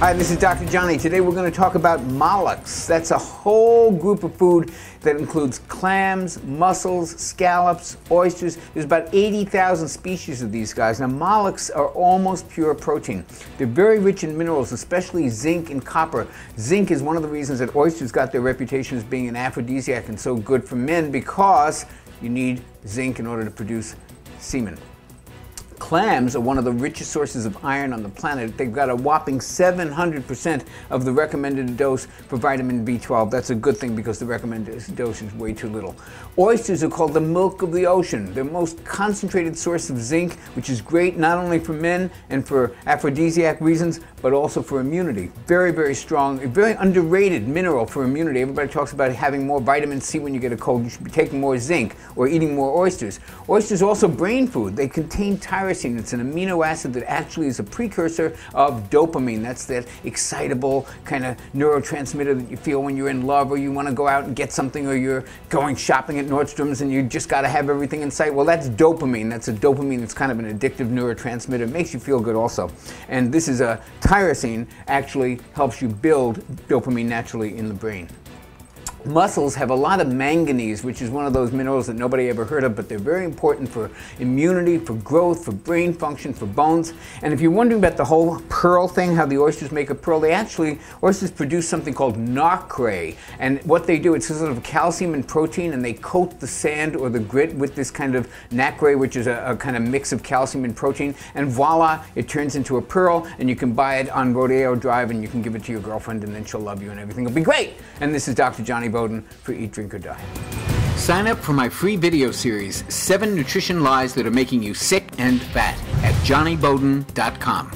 Hi, this is Dr. Jonny. Today we're going to talk about mollusks. That's a whole group of food that includes clams, mussels, scallops, oysters. There's about 80,000 species of these guys. Now, mollusks are almost pure protein. They're very rich in minerals, especially zinc and copper. Zinc is one of the reasons that oysters got their reputation as being an aphrodisiac and so good for men, because you need zinc in order to produce semen. Clams are one of the richest sources of iron on the planet. They've got a whopping 700% of the recommended dose for vitamin B12. That's a good thing because the recommended dose is way too little. Oysters are called the milk of the ocean. They're the most concentrated source of zinc, which is great not only for men and for aphrodisiac reasons, but also for immunity. Very, very strong, a very underrated mineral for immunity. Everybody talks about having more vitamin C when you get a cold. You should be taking more zinc or eating more oysters. Oysters are also brain food. They contain tyrosine. It's an amino acid that actually is a precursor of dopamine. That's that excitable kind of neurotransmitter that you feel when you're in love, or you want to go out and get something, or you're going shopping at Nordstrom's and you just got to have everything in sight. Well, that's dopamine. That's a dopamine that's kind of an addictive neurotransmitter. It makes you feel good also. And this is a tyrosine, actually helps you build dopamine naturally in the brain. Mussels have a lot of manganese, which is one of those minerals that nobody ever heard of, but they're very important for immunity, for growth, for brain function, for bones. And if you're wondering about the whole pearl thing, how the oysters make a pearl, oysters produce something called nacre. And what they do, it's a sort of calcium and protein, and they coat the sand or the grit with this kind of nacre, which is a kind of mix of calcium and protein. And voila, it turns into a pearl, and you can buy it on Rodeo Drive, and you can give it to your girlfriend, and then she'll love you, and everything will be great. And this is Dr. Jonny Bowden for Eat, Drink, or Die. Sign up for my free video series, 7 Nutrition Lies That Are Making You Sick and Fat, at JonnyBowden.com.